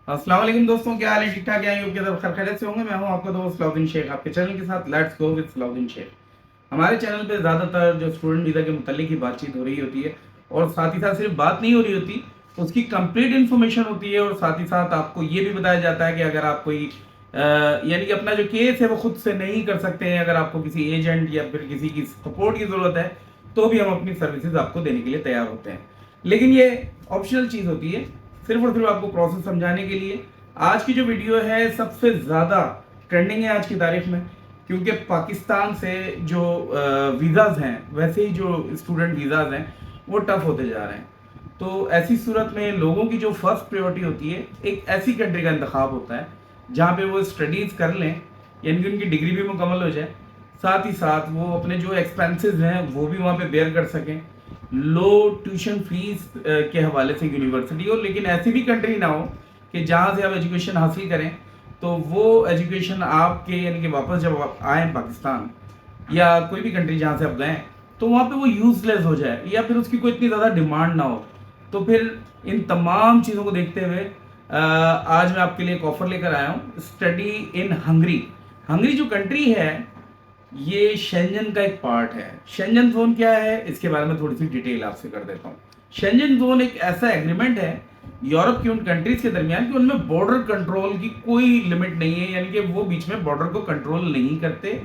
अस्सलाम वालेकुम दोस्तों, क्या हाल है? ठीक ठाक है? सब खैरियत से होंगे। मैं हूं आपका दोस्त सलाउद्दीन शेख, आपके चैनल के साथ let's go with Salauddin Shaikh. हमारे चैनल पे ज़्यादातर जो स्टूडेंट वीज़ा के मुतालिक ही बातचीत हो रही होती है, और साथ ही साथ सिर्फ बात नहीं हो रही होती, उसकी कंप्लीट इन्फॉर्मेशन होती है। और साथ ही साथ आपको ये भी बताया जाता है कि अगर आप कोई यानी कि अपना जो केस है वो खुद से नहीं कर सकते हैं, अगर आपको किसी एजेंट या फिर किसी की सपोर्ट की ज़रूरत है, तो भी हम अपनी सर्विसेज आपको देने के लिए तैयार होते हैं। लेकिन ये ऑप्शनल चीज़ होती है, सिर्फ और सिर्फ आपको प्रोसेस समझाने के लिए। आज की जो वीडियो है सबसे ज़्यादा ट्रेंडिंग है आज की तारीख में, क्योंकि पाकिस्तान से जो वीज़ाज़ हैं, वैसे ही जो स्टूडेंट वीज़ाज़ हैं वो टफ होते जा रहे हैं। तो ऐसी सूरत में लोगों की जो फर्स्ट प्रायोरिटी होती है, एक ऐसी कंट्री का इंतखाब होता है जहाँ पे वो स्टडीज़ कर लें, यानी कि उनकी डिग्री भी मुकम्मल हो जाए, साथ ही साथ वो अपने जो एक्सपेंसेस हैं वो भी वहाँ पे बेयर कर सकें, लो ट्यूशन फीस के हवाले से यूनिवर्सिटी हो। लेकिन ऐसी भी कंट्री ना हो कि जहाँ से आप एजुकेशन हासिल करें तो वो एजुकेशन आपके यानी कि वापस जब आप आएँ पाकिस्तान या कोई भी कंट्री जहाँ से आप गए, तो वहाँ पे वो यूज़लेस हो जाए या फिर उसकी कोई इतनी ज़्यादा डिमांड ना हो। तो फिर इन तमाम चीज़ों को देखते हुए आज मैं आपके लिए एक ऑफ़र लेकर आया हूँ, स्टडी इन हंगरी। हंगरी जो कंट्री है ये शेंजन का एक पार्ट है। शेंजन जोन क्या है, इसके बारे में थोड़ी सी डिटेल आपसे कर देता हूँ। शेंजन जोन एक ऐसा एग्रीमेंट है यूरोप की उन कंट्रीज के दरमियान कि उनमें बॉर्डर कंट्रोल की कोई लिमिट नहीं है, यानी कि वो बीच में बॉर्डर को कंट्रोल नहीं करते।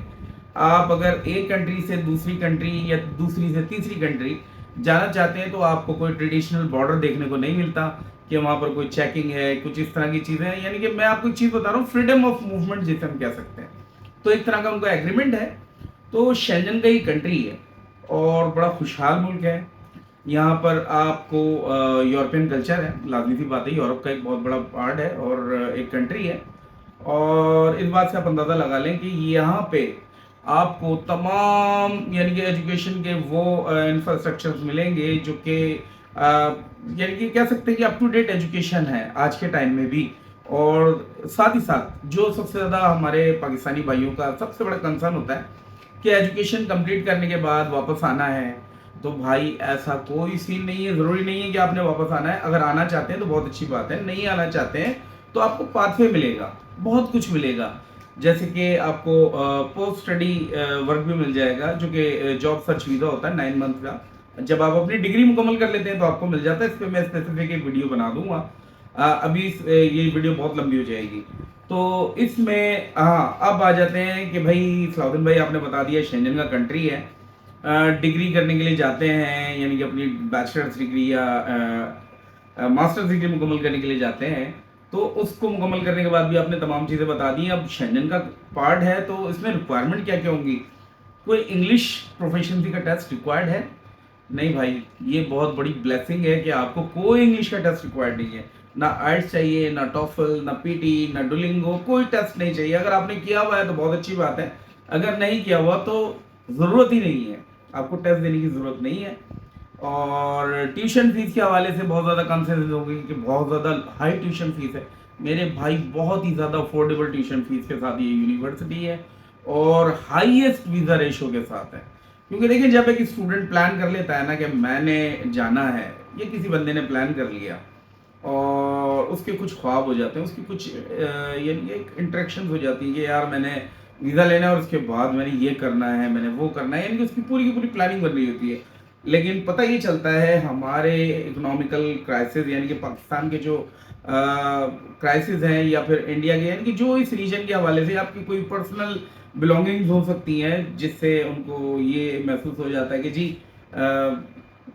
आप अगर एक कंट्री से दूसरी कंट्री या दूसरी से तीसरी कंट्री जाना चाहते हैं तो आपको कोई ट्रेडिशनल बॉर्डर देखने को नहीं मिलता कि वहाँ पर कोई चेकिंग है, कुछ इस तरह की चीज़ें हैं। यानी कि मैं आपको एक चीज़ बता रहा हूँ, फ्रीडम ऑफ मूवमेंट जिसे हम कह सकते हैं। तो एक तरह का उनका एग्रीमेंट है। तो शेंजन का ही कंट्री है और बड़ा खुशहाल मुल्क है। यहाँ पर आपको यूरोपियन कल्चर है, लाजमी सी बात है, यूरोप का एक बहुत बड़ा पार्ट है और एक कंट्री है। और इस बात से आप अंदाज़ा लगा लें कि यहाँ पे आपको तमाम यानी कि एजुकेशन के वो इंफ्रास्ट्रक्चर्स मिलेंगे जो कि यानी कि कह सकते हैं कि अप टू डेट एजुकेशन है आज के टाइम में भी। और साथ ही साथ जो सबसे ज़्यादा हमारे पाकिस्तानी भाइयों का सबसे बड़ा कंसर्न होता है कि एजुकेशन कंप्लीट करने के बाद वापस आना है, तो भाई ऐसा कोई सीन नहीं है। ज़रूरी नहीं है कि आपने वापस आना है। अगर आना चाहते हैं तो बहुत अच्छी बात है, नहीं आना चाहते हैं तो आपको पाथवे मिलेगा, बहुत कुछ मिलेगा। जैसे कि आपको पोस्ट स्टडी वर्क भी मिल जाएगा, जो कि जॉब सर्च वीज़ा होता है 9 मंथ का। जब आप अपनी डिग्री मुकम्मल कर लेते हैं तो आपको मिल जाता है। इस पर मैं स्पेसिफिक एक वीडियो बना दूंगा। ये वीडियो बहुत लंबी हो जाएगी। तो इसमें हाँ, अब आ जाते हैं कि भाई सलाउद्दीन भाई आपने बता दिया शेंजन का कंट्री है, डिग्री करने के लिए जाते हैं, यानी कि अपनी बैचलर्स डिग्री या मास्टर्स डिग्री मुकम्मल करने के लिए जाते हैं। तो उसको मुकम्मल करने के बाद भी आपने तमाम चीज़ें बता दी। अब शेंजन का पार्ट है तो इसमें रिक्वायरमेंट क्या क्या होंगी? कोई इंग्लिश प्रोफिशिएंसी का टेस्ट रिक्वायर्ड है? नहीं भाई, ये बहुत बड़ी ब्लेसिंग है कि आपको कोई इंग्लिश का टेस्ट रिक्वायर्ड नहीं है। ना आइट्स चाहिए, ना टॉफल, ना पीटी, ना डुलिंगो, कोई टेस्ट नहीं चाहिए। अगर आपने किया हुआ है तो बहुत अच्छी बात है, अगर नहीं किया हुआ तो ज़रूरत ही नहीं है, आपको टेस्ट देने की ज़रूरत नहीं है। और ट्यूशन फीस के हवाले से बहुत ज़्यादा कंसेंसस हो गई कि बहुत ज़्यादा हाई ट्यूशन फीस है। मेरे भाई, बहुत ही ज़्यादा अफोर्डेबल ट्यूशन फीस के साथ ये यूनिवर्सिटी है और हाईएस्ट वीज़ा रेशो के साथ है। क्योंकि देखिए, जब एक स्टूडेंट प्लान कर लेता है ना कि मैंने जाना है, ये किसी बंदे ने प्लान कर लिया और उसके कुछ ख्वाब हो जाते हैं, उसकी कुछ यानी एक इंटरेक्शन हो जाती है कि यार मैंने वीज़ा लेना है और उसके बाद मैंने ये करना है, मैंने वो करना है, यानी कि उसकी पूरी की पूरी प्लानिंग बन रही होती है। लेकिन पता ये चलता है हमारे इकोनॉमिकल क्राइसिस, यानी कि पाकिस्तान के जो क्राइसिस हैं या फिर इंडिया के, यानी कि जो इस रीजन के हवाले से आपकी कोई पर्सनल बिलोंगिंग्स हो सकती हैं जिससे उनको ये महसूस हो जाता है कि जी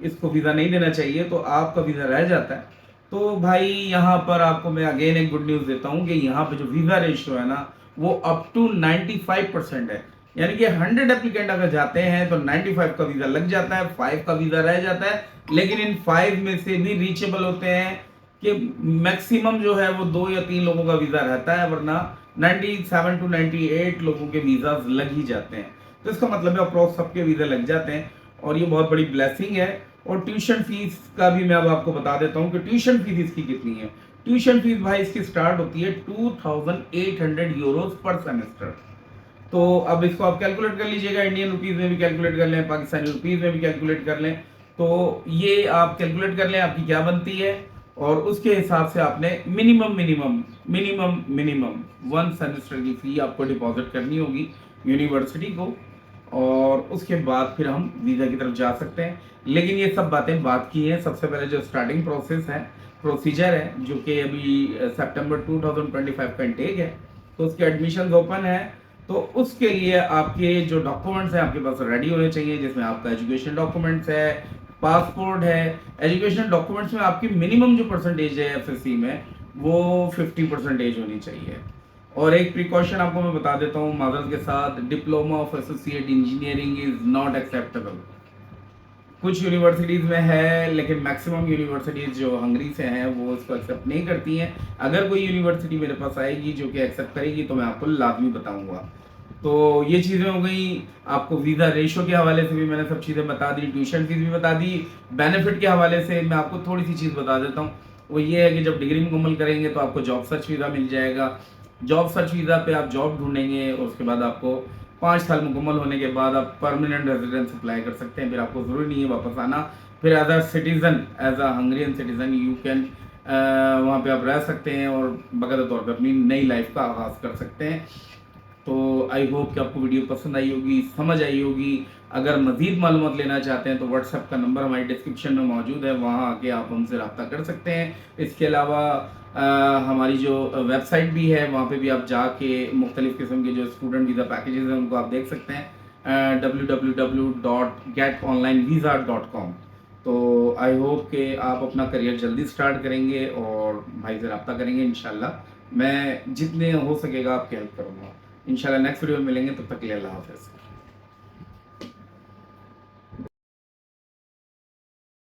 इसको वीज़ा नहीं देना चाहिए, तो आपका वीज़ा रह जाता है। तो भाई यहाँ पर आपको मैं अगेन एक गुड न्यूज़ देता हूँ कि यहाँ पे जो वीज़ा रेशियो है ना, वो अप टू 95% है। यानी कि 100 एप्लीकेंट अगर जाते हैं तो 95 का वीज़ा लग जाता है, 5 का वीज़ा रह जाता है। लेकिन इन 5 में से भी रीचेबल होते हैं कि मैक्सिमम जो है वो 2 या 3 लोगों का वीज़ा रहता है, वरना 97 टू 98 लोगों के वीज़ा लग ही जाते हैं। तो इसका मतलब है अप्रॉक्स सबके वीज़ा लग जाते हैं और ये बहुत बड़ी ब्लेसिंग है। और ट्यूशन फीस का भी मैं अब आपको बता देता हूँ कि ट्यूशन फीस इसकी कितनी है। ट्यूशन फीस भाई इसकी स्टार्ट होती है 2800 यूरोज पर सेमेस्टर। तो अब इसको आप कैलकुलेट कर लीजिएगा, इंडियन रुपीज़ में भी कैलकुलेट कर लें, पाकिस्तानी रुपीज़ में भी कैलकुलेट कर लें। तो ये आप कैलकुलेट कर लें आपकी क्या बनती है। और उसके हिसाब से आपने minimum minimum minimum minimum 1 semester की फी आपको डिपॉजिट करनी होगी यूनिवर्सिटी को, और उसके बाद फिर हम वीज़ा की तरफ जा सकते हैं। लेकिन ये सब बातें बात की हैं। सबसे पहले जो स्टार्टिंग प्रोसीजर है जो कि अभी सितंबर 2025 का इंटेक है, तो उसके एडमिशन ओपन है। तो उसके लिए आपके जो डॉक्यूमेंट्स हैं आपके पास रेडी होने चाहिए, जिसमें आपका एजुकेशन डॉक्यूमेंट्स है, पासपोर्ट है। एजुकेशन डॉक्यूमेंट्स में आपकी मिनिमम जो परसेंटेज है एफएससी में वो 50% होनी चाहिए। और एक प्रिकॉशन आपको मैं बता देता हूँ माजरत के साथ, diploma of associate engineering is not acceptable. कुछ यूनिवर्सिटीज़ में है, लेकिन मैक्सिमम यूनिवर्सिटीज़ जो हंगरी से हैं वो इसको एक्सेप्ट नहीं करती हैं। अगर कोई यूनिवर्सिटी मेरे पास आएगी जो कि एक्सेप्ट करेगी तो मैं आपको लाजमी बताऊंगा। तो ये चीज़ें हो गई। आपको वीज़ा रेशो के हवाले से भी मैंने सब चीज़ें बता दी, ट्यूशन फीस भी बता दी। बेनिफिट के हवाले से मैं आपको थोड़ी सी चीज़ बता देता हूँ। वो ये है कि जब डिग्री मुकम्मल करेंगे तो आपको जॉब सर्च वीज़ा मिल जाएगा। जॉब सर्च वीज़ा पे आप जॉब ढूंढेंगे और उसके बाद आपको 5 साल मुकम्मल होने के बाद आप परमानेंट रेजिडेंस अप्लाई कर सकते हैं। फिर आपको ज़रूरी नहीं है वापस आना। फिर as a citizen, as a Hungarian citizen you can वहाँ पे आप रह सकते हैं और बाकायदा तौर पे अपनी नई लाइफ का आगाज़ कर सकते हैं। तो आई होप कि आपको वीडियो पसंद आई होगी, समझ आई होगी। अगर मज़ीद मालूमात लेना चाहते हैं तो व्हाट्सएप का नंबर हमारी डिस्क्रिप्शन में मौजूद है, वहाँ आके आप हमसे रब्ता कर सकते हैं। इसके अलावा हमारी जो वेबसाइट भी है वहाँ पे भी आप जाके मुख्तलिफ़ किस्म के जो स्टूडेंट वीज़ा पैकेजेस हैं उनको आप देख सकते हैं, www.getonlinevisa.com। तो आई होप कि आप अपना करियर जल्दी स्टार्ट करेंगे और भाई से रब्ता करेंगे इंशाल्लाह। मैं जितने हो सकेगा आपकी हेल्प करूँगा। इंशाल्लाह नेक्स्ट वीडियो में मिलेंगे, तब तक के लिए अल्लाह हाफ़िज़।